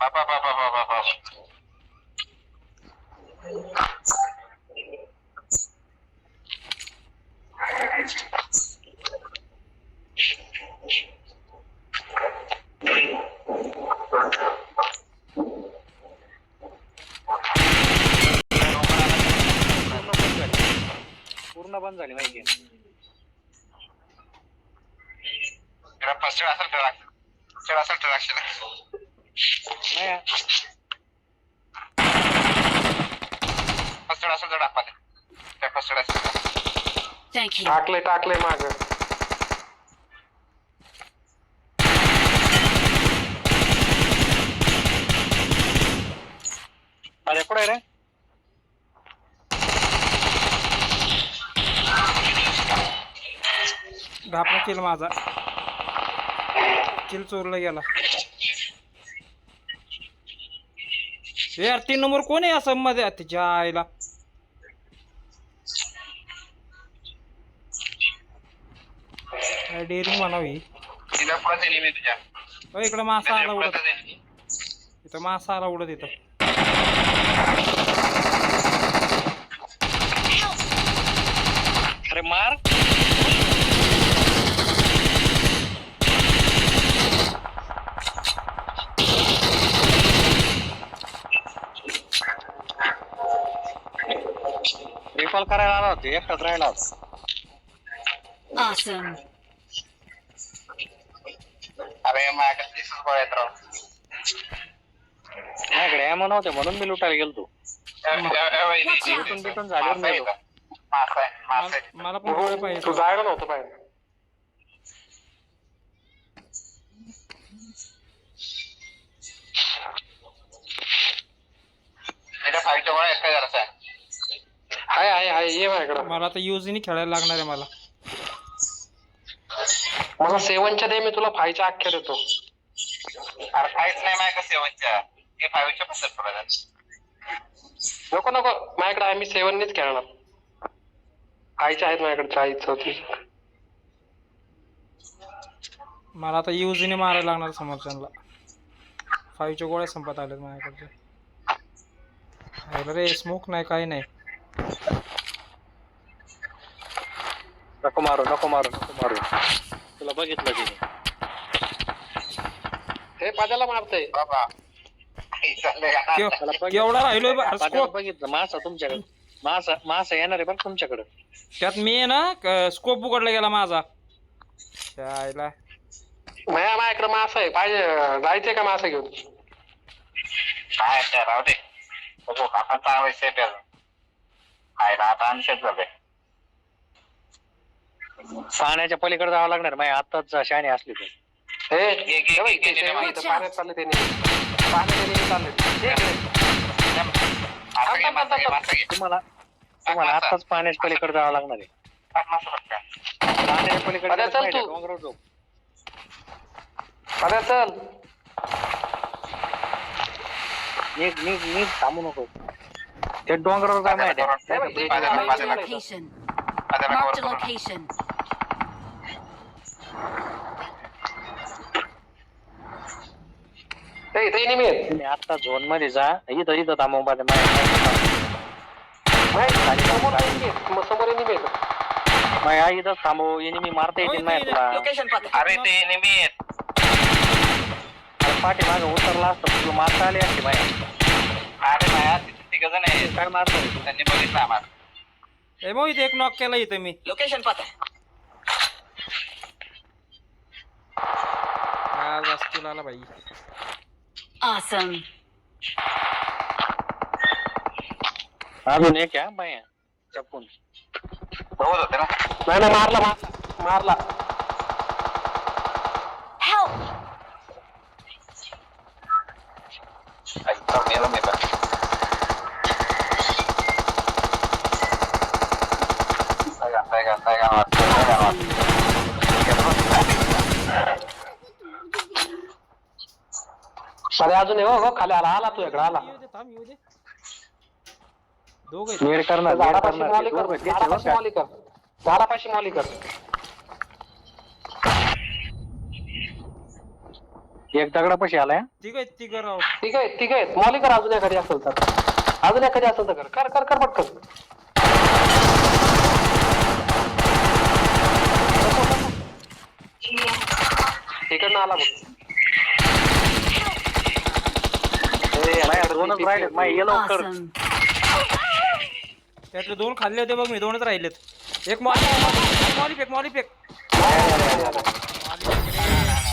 बाबा बाबा बाबा बाबा पूर्ण बंद झाली माहिती फर्स्ट असेल ट्रॅक नाही फर्स्ट असेल तर टाकले त्या फर्स्ट असेल Thank you. टाकले माग अरे कुठे रे धापा किल माझा किल चोरला गेला यार 3 नंबर कोण आहे असं मध्ये त्याच्या आईला डेअरिंग म्हणावी तिला पुढे नेहमी तुझ्या इकडं मासा आला उडत इथं मासा आला उडत इथं अरे मार रिकॉल करायला आला होता एकटाच राहिला होता Awesome. अरे माझ्याकडे दिसच गोळ्यात राव माझ्याकडे ॲमो नव्हते म्हणून मी लुटायला गेलतो बिटून झाल्यावर मेलो. मला पण गोळ्या पाहिजे तू जायला नव्हतं पाहिजे फाईटच्या गोळ्या काय जरासा हाय ये माझ्याकडं मला आता युजीनी खेळायला लागणार आहे मला मला 7च्या दे मी तुला 5च्या अख्ख्या देतो अरे फाईट नाही माझ्या सेवनच्या ते फाईव्हच्या पण सर नको माझ्याकडे आहे मी 7नीच खेळणार 5च्या आहेत माझ्याकडे 34 मला आता युजीने मारायला लागणार समोरच्यांना 5च्या गोळ्या संपत आल्यात माझ्याकडचे रे स्मोक नाही काही नाही नको मारू तुला बघितलं तिने हे पाजाला मारतय बाबा केवढा राहिलोय पाठीवर बघितलं मासा तुमच्याकडे मासा येणार आहे बरं तुमच्याकडे त्यात मी आहे ना स्कोप उघडला गेला माझा आईला माझ्याकडे मासा आहे पाहिजे जायचंय का मासा घेऊन काय राहू दे बघू आपण चांगलं सेट आहे आता अनशेत झाले पाण्याच्या पलीकडे जावं लागणार माझ्या आत्ताच शाणे असली तर पाण्यात चालले ते पाण्यात चालले तुम्हाला आत्ताच पाण्याच्या पलीकडे जावं लागणार आहे पाण्याच्या पलीकडे चल तू. डोंगरावर जाऊ अरे चल नीट थांबू नको ते डोंगरावर जाय माहिती Marked a location. Marked a location. तुम्ही आता झोन मध्ये जा इथं थांबू माझ्या इथं थांबू मी मारता येतील नाही तुला अरे ते नेहमी पाठी मागं उतरला असतं तुला मारता आली असते माझ्या अरे माया तिघ जण आहे काय मारतो त्यांनी बघितलं आम्हाला मग इथे एक नॉक केला इथं मी लोकेशन पता जास्त आला भाई Awesome. अजून एक आहे बाया चपून बघत होते ना नाही मारला Help! मेला मी पण अरे अजून हो खाली आला तू इकडे आला येऊ दे दोघं वेळ करणार झाडापाशी मॉली कर एक दगडापाशी आलाय. तिघ राव. ठीक आहे मॉली कर अजून एखादी असेल तर कर पटकन. तिकडनं आला बघ. दोनच राहिले माझे ये लवकर. Awesome. त्यातले 2 खाल्ले होते बघ मी, 2च राहिलेत. एक मॉली फेक. आला.